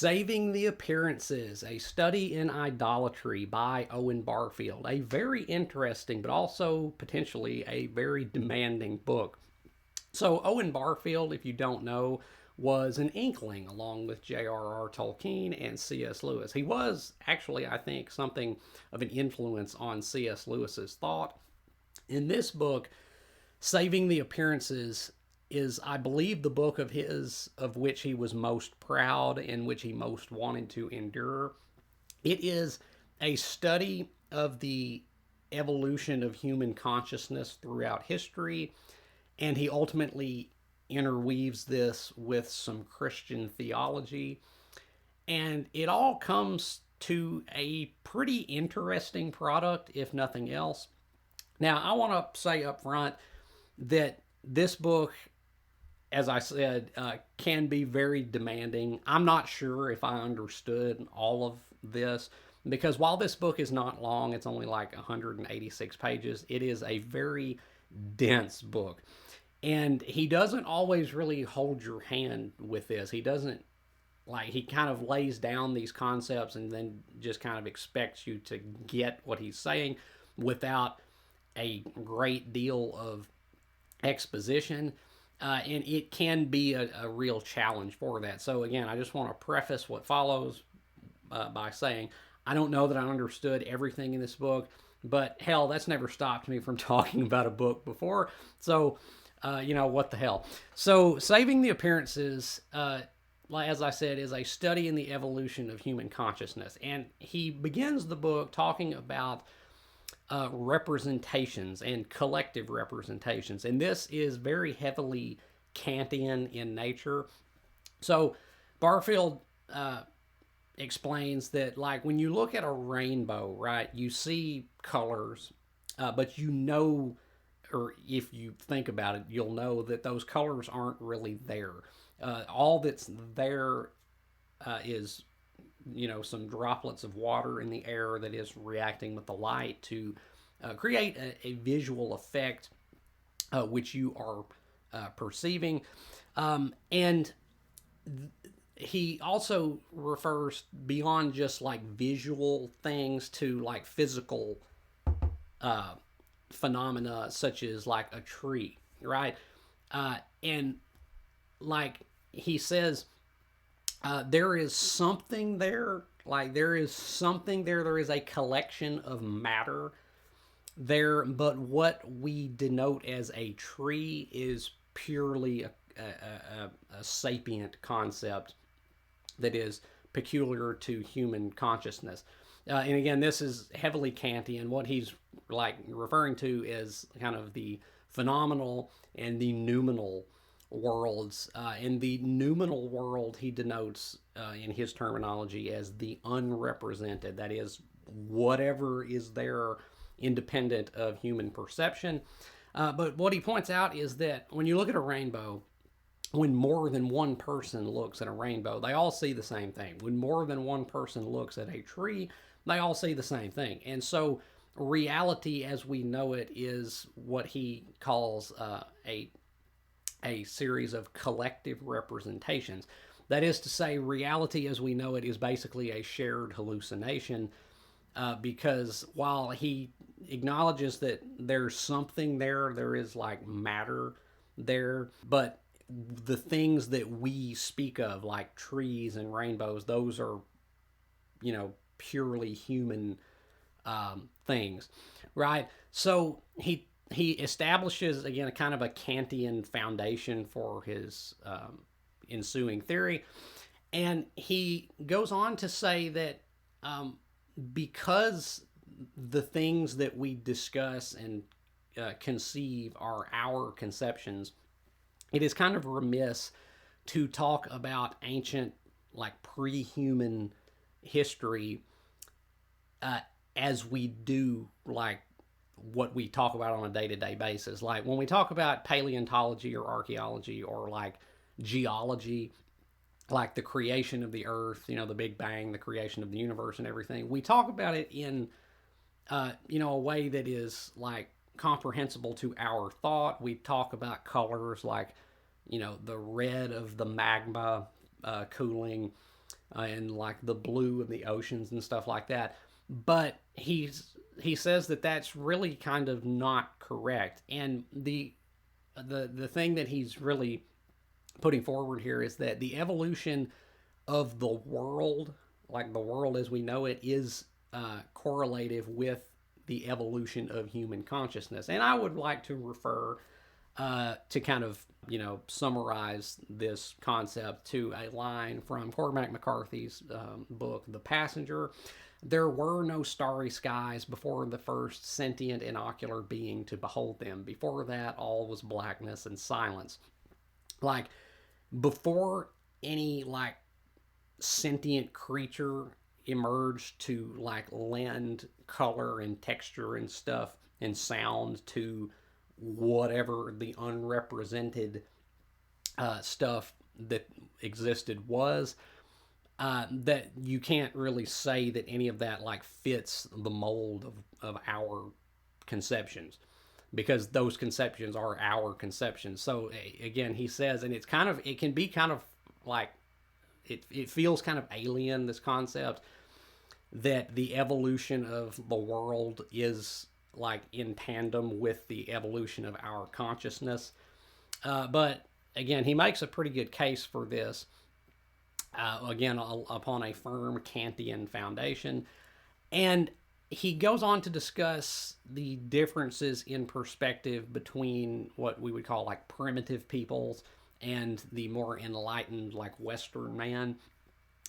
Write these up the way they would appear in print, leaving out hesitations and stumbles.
Saving the Appearances, a study in idolatry by Owen Barfield. A very interesting, but also potentially a very demanding book. So, Owen Barfield, if you don't know, was an inkling along with J.R.R. Tolkien and C.S. Lewis. He was actually, I think, something of an influence on C.S. Lewis's thought. In this book, Saving the Appearances is, I believe, the book of his of which he was most proud and which he most wanted to endure. It is a study of the evolution of human consciousness throughout history, and he ultimately interweaves this with some Christian theology. And it all comes to a pretty interesting product, if nothing else. Now, I want to say up front that this book, as I said, can be very demanding. I'm not sure if I understood all of this because while this book is not long, it's only like 186 pages, it is a very dense book. And he doesn't always really hold your hand with this. He doesn't, like, he kind of lays down these concepts and then just kind of expects you to get what he's saying without a great deal of exposition. And it can be a real challenge for that. So, again, I just want to preface what follows by saying I don't know that I understood everything in this book, but hell, that's never stopped me from talking about a book before. So, what the hell. So, Saving the Appearances, as I said, is a study in the evolution of human consciousness. And he begins the book talking about representations and collective representations. And this is very heavily Kantian in nature. So Barfield explains that, like, when you look at a rainbow, right, you see colors, but or if you think about it, you'll know that those colors aren't really there. All that's there is some droplets of water in the air that is reacting with the light to create a visual effect which you are perceiving. And he also refers beyond just like visual things to like physical phenomena such as like a tree, right? And like he says, there is something there. Like there is something there. There is a collection of matter there, but what we denote as a tree is purely a sapient concept that is peculiar to human consciousness. And again, this is heavily Kantian. What he's like referring to is kind of the phenomenal and the noumenal worlds. In the noumenal world, he denotes, in his terminology, as the unrepresented. That is, whatever is there independent of human perception. But what he points out is that when you look at a rainbow, when more than one person looks at a rainbow, they all see the same thing. When more than one person looks at a tree, they all see the same thing. And so reality as we know it is what he calls a series of collective representations. That is to say, reality as we know it is basically a shared hallucination, because while he acknowledges that there's something there, there is like matter there, but the things that we speak of, like trees and rainbows, those are, purely human things, right? So he establishes, again, a kind of a Kantian foundation for his ensuing theory. And he goes on to say that because the things that we discuss and conceive are our conceptions, it is kind of remiss to talk about ancient, like pre-human history as we do, like, what we talk about on a day-to-day basis. Like when we talk about paleontology or archaeology or like geology, like the creation of the earth, the Big Bang, the creation of the universe and everything, we talk about it in a way that is like comprehensible to our thought. We talk about colors like the red of the magma cooling, and like the blue of the oceans and stuff like that. But he says that that's really kind of not correct. And the thing that he's really putting forward here is that the evolution of the world, like the world as we know it, is correlative with the evolution of human consciousness. And I would like to refer to kind of, summarize this concept to a line from Cormac McCarthy's book, The Passenger. There were no starry skies before the first sentient and ocular being to behold them. Before that, all was blackness and silence. Like, before any, like, sentient creature emerged to, like, lend color and texture and stuff and sound to whatever the unrepresented stuff that existed was, that you can't really say that any of that like fits the mold of our conceptions, because those conceptions are our conceptions. So again, he says, and it can be kind of like, it feels kind of alien, this concept that the evolution of the world is like in tandem with the evolution of our consciousness. But again, he makes a pretty good case for this, again, upon a firm Kantian foundation. And he goes on to discuss the differences in perspective between what we would call like primitive peoples and the more enlightened, like Western man.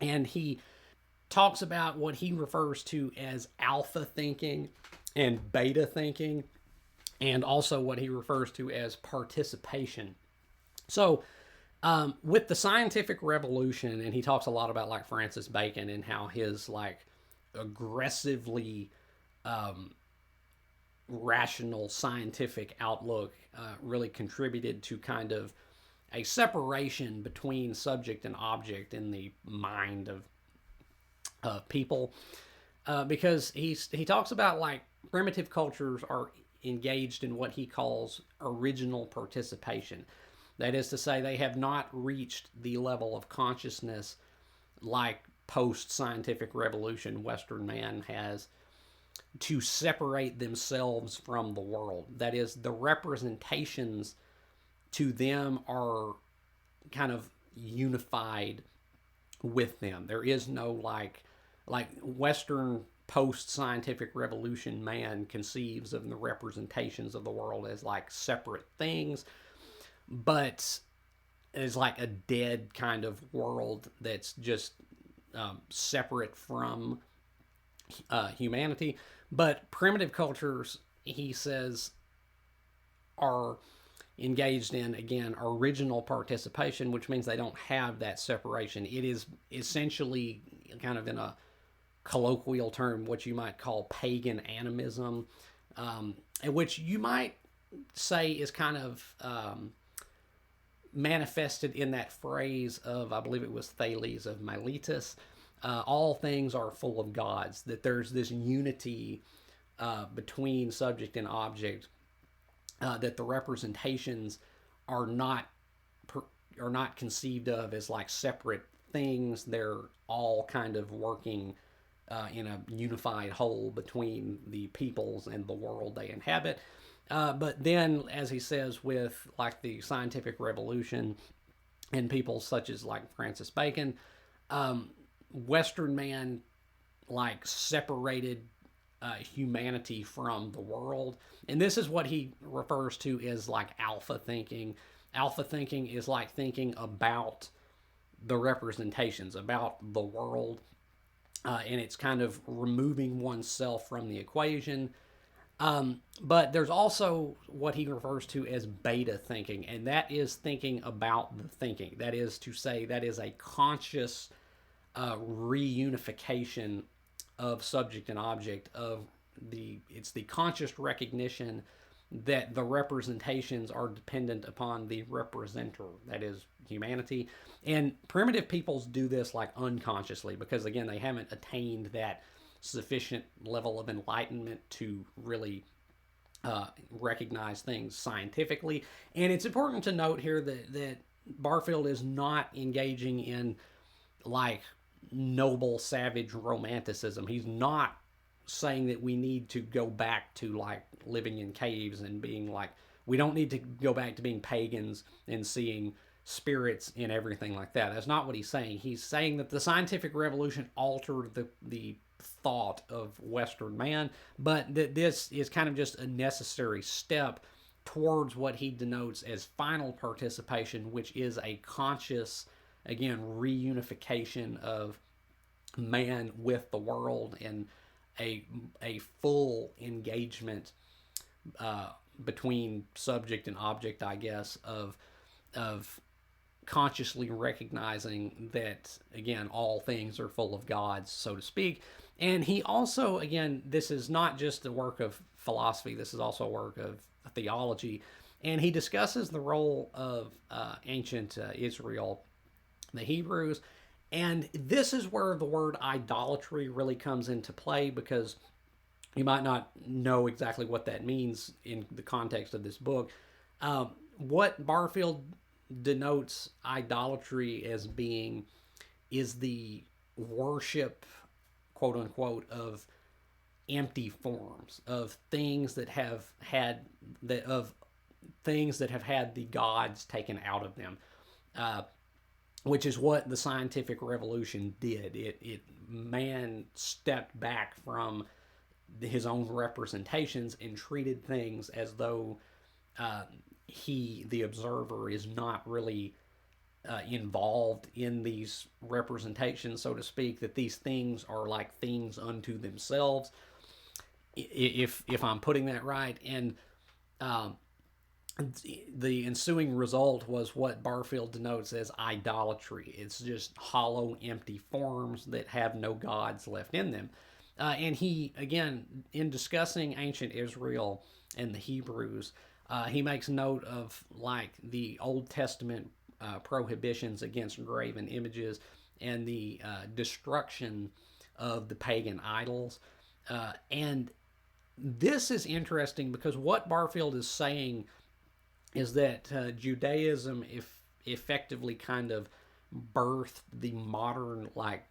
And he talks about what he refers to as alpha thinking and beta thinking, and also what he refers to as participation. So, with the scientific revolution, and he talks a lot about like Francis Bacon and how his like aggressively rational scientific outlook really contributed to kind of a separation between subject and object in the mind of people, because he talks about like primitive cultures are engaged in what he calls original participation. That is to say, they have not reached the level of consciousness like post-scientific revolution Western man has, to separate themselves from the world. That is, the representations to them are kind of unified with them. There is no like Western post-scientific revolution man conceives of the representations of the world as like separate things, but is like a dead kind of world that's just separate from humanity. But primitive cultures, he says, are engaged in, again, original participation, which means they don't have that separation. It is essentially, kind of in a colloquial term, what you might call pagan animism, and which you might say is kind of manifested in that phrase of, I believe it was Thales of Miletus, all things are full of gods, that there's this unity between subject and object, that the representations are not conceived of as like separate things. They're all kind of working in a unified whole between the peoples and the world they inhabit. But then, as he says, with like the scientific revolution and people such as like Francis Bacon, Western man like separated humanity from the world. And this is what he refers to as like alpha thinking. Alpha thinking is like thinking about the representations, about the world, and it's kind of removing oneself from the equation. But there's also what he refers to as beta thinking, and that is thinking about the thinking. That is to say, that is a conscious reunification of subject and object. It's the conscious recognition that the representations are dependent upon the representer, that is humanity. And primitive peoples do this like unconsciously, because again, they haven't attained that sufficient level of enlightenment to really recognize things scientifically. And it's important to note here that Barfield is not engaging in like noble, savage romanticism. He's not saying that we need to go back to like living in caves and being like, we don't need to go back to being pagans and seeing spirits and everything like that. That's not what he's saying. He's saying that the scientific revolution altered the thought of Western man, but that this is kind of just a necessary step towards what he denotes as final participation, which is a conscious, again, reunification of man with the world and a full engagement between subject and object, I guess, of consciously recognizing that, again, all things are full of gods, so to speak. And he also, again, this is not just a work of philosophy, this is also a work of theology. And he discusses the role of ancient Israel, the Hebrews. And this is where the word idolatry really comes into play, because you might not know exactly what that means in the context of this book. What Barfield denotes idolatry as being is the worship, quote unquote, of empty forms, of things that have had the gods taken out of them, which is what the scientific revolution did. It man stepped back from his own representations and treated things as though he, the observer, is not really involved in these representations, so to speak, that these things are like things unto themselves, if I'm putting that right. And the ensuing result was what Barfield denotes as idolatry. It's just hollow, empty forms that have no gods left in them. And he, again, in discussing ancient Israel and the Hebrews, he makes note of like the Old Testament prohibitions against graven images and the destruction of the pagan idols. And this is interesting because what Barfield is saying is that Judaism effectively kind of birthed the modern, like,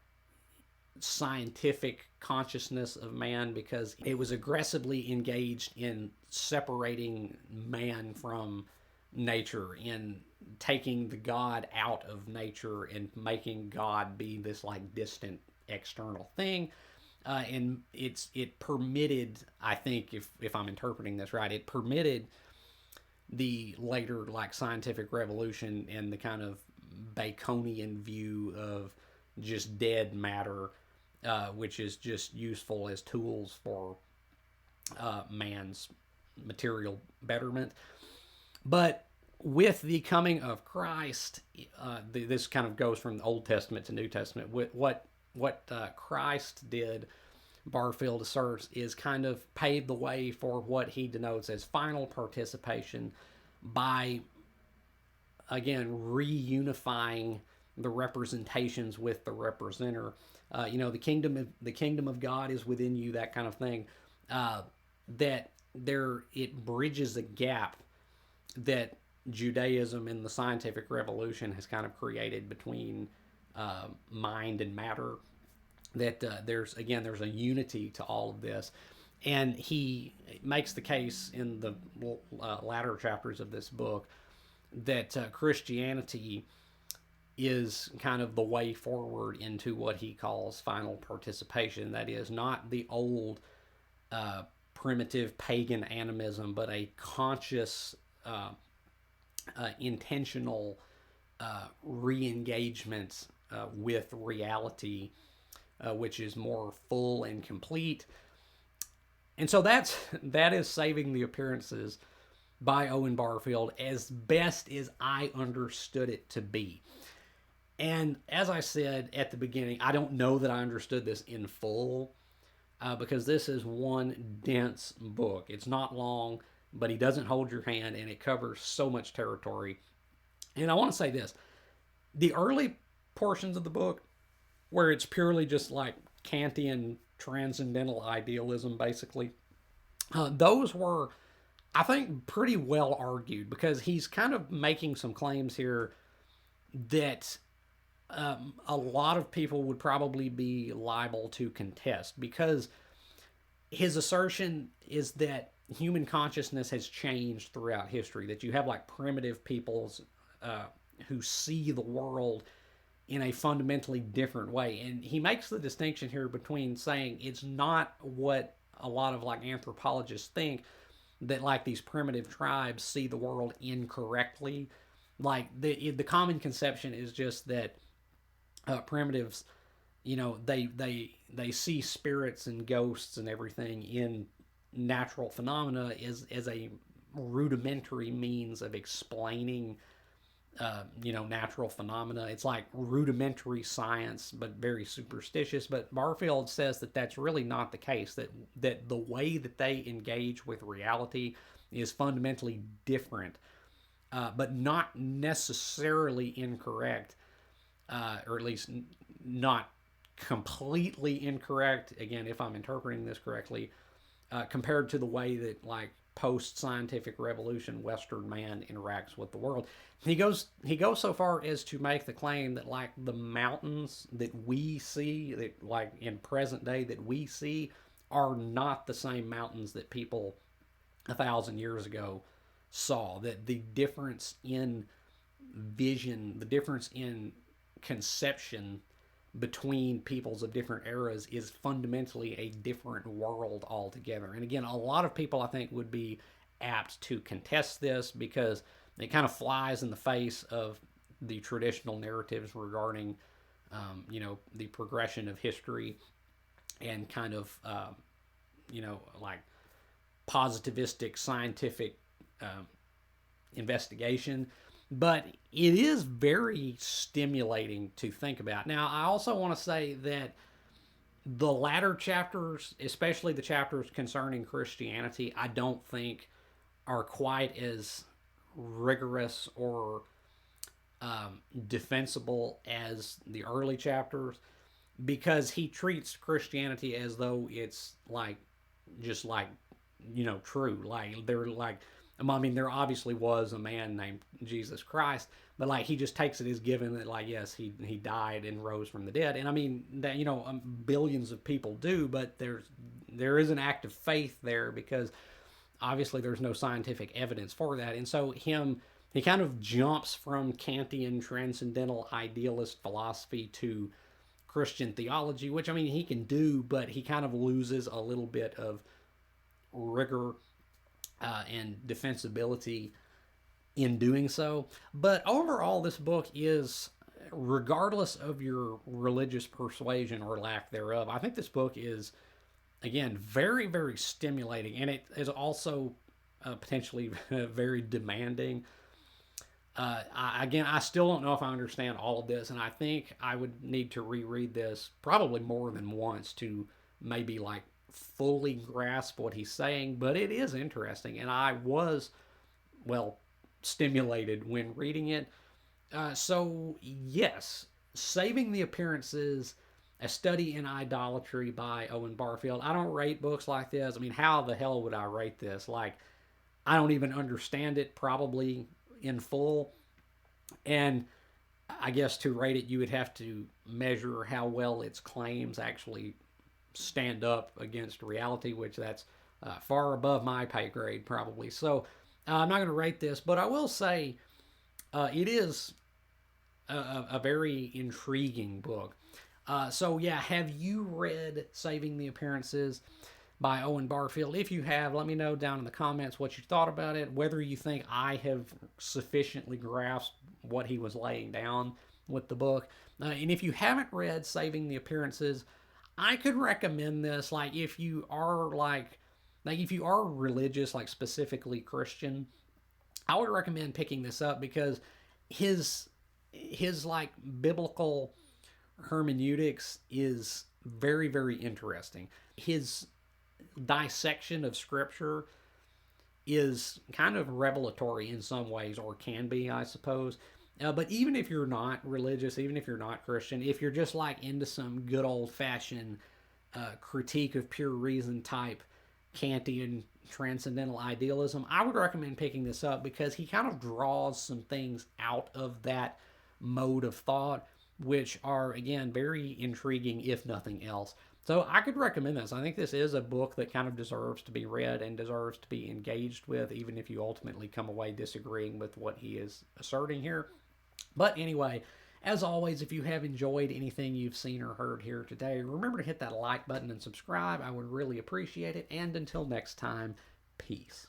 scientific consciousness of man, because it was aggressively engaged in separating man from nature, in taking the God out of nature and making God be this like distant external thing. And it permitted, I think, if I'm interpreting this right, it permitted the later like scientific revolution and the kind of Baconian view of just dead matter, which is just useful as tools for man's material betterment. But with the coming of Christ, this kind of goes from the Old Testament to New Testament. What Christ did, Barfield asserts, is kind of paved the way for what he denotes as final participation by, again, reunifying the representations with the representer. The kingdom of God is within you, that kind of thing. That it bridges a gap that Judaism and the scientific revolution has kind of created between mind and matter. That there's a unity to all of this. And he makes the case in the latter chapters of this book that Christianity is kind of the way forward into what he calls final participation. That is not the old primitive pagan animism, but a conscious, intentional re-engagement with reality, which is more full and complete. And so that is Saving the Appearances by Owen Barfield as best as I understood it to be. And as I said at the beginning, I don't know that I understood this in full, because this is one dense book. It's not long, but he doesn't hold your hand, and it covers so much territory. And I want to say this. The early portions of the book, where it's purely just like Kantian transcendental idealism, basically, those were, I think, pretty well argued, because he's kind of making some claims here that a lot of people would probably be liable to contest, because his assertion is that human consciousness has changed throughout history, that you have like primitive peoples uh, who see the world in a fundamentally different way. And he makes the distinction here between saying it's not what a lot of like anthropologists think, that like these primitive tribes see the world incorrectly. Like the common conception is just that primitives, they see spirits and ghosts and everything in natural phenomena as a rudimentary means of explaining natural phenomena. It's like rudimentary science, but very superstitious. But Barfield says that that's really not the case. That the way that they engage with reality is fundamentally different, but not necessarily incorrect, or at least not completely incorrect. Again, if I'm interpreting this correctly, compared to the way that like post scientific revolution Western man interacts with the world. He goes so far as to make the claim that like the mountains that we see, that like in present day that we see, are not the same mountains that people 1,000 years ago saw. That the difference in vision, the difference in conception between peoples of different eras is fundamentally a different world altogether. And again, a lot of people I think would be apt to contest this, because it kind of flies in the face of the traditional narratives regarding, the progression of history, and kind of, like positivistic scientific um, investigation. But it is very stimulating to think about. Now, I also want to say that the latter chapters, especially the chapters concerning Christianity, I don't think are quite as rigorous or defensible as the early chapters, because he treats Christianity as though it's like just like true. Like they're like, I mean, there obviously was a man named Jesus Christ, but like he just takes it as given that like yes, he died and rose from the dead. And I mean that billions of people do, but there is an act of faith there, because obviously there's no scientific evidence for that. And so he kind of jumps from Kantian transcendental idealist philosophy to Christian theology, which I mean he can do, but he kind of loses a little bit of rigor and defensibility in doing so. But overall, this book is, regardless of your religious persuasion or lack thereof, I think this book is, again, very, very stimulating. And it is also potentially very demanding. I still don't know if I understand all of this, and I think I would need to reread this probably more than once to maybe like fully grasp what he's saying. But it is interesting, and I was, well, stimulated when reading it. So yes, Saving the Appearances, a study in idolatry by Owen Barfield. I don't rate books like this. I mean, how the hell would I rate this? Like, I don't even understand it probably in full. And I guess to rate it, you would have to measure how well its claims actually stand up against reality, which that's far above my pay grade probably. So I'm not going to rate this, but I will say it is a very intriguing book. So yeah, have you read Saving the Appearances by Owen Barfield? If you have, let me know down in the comments what you thought about it, whether you think I have sufficiently grasped what he was laying down with the book. And if you haven't read Saving the Appearances, I could recommend this. Like if you are like if you are religious, like specifically Christian, I would recommend picking this up, because his like biblical hermeneutics is very, very interesting. His dissection of scripture is kind of revelatory in some ways, or can be, I suppose. But even if you're not religious, even if you're not Christian, if you're just like into some good old fashioned critique of pure reason type Kantian transcendental idealism, I would recommend picking this up, because he kind of draws some things out of that mode of thought which are, again, very intriguing, if nothing else. So I could recommend this. I think this is a book that kind of deserves to be read and deserves to be engaged with, even if you ultimately come away disagreeing with what he is asserting here. But anyway, as always, if you have enjoyed anything you've seen or heard here today, remember to hit that like button and subscribe. I would really appreciate it. And until next time, peace.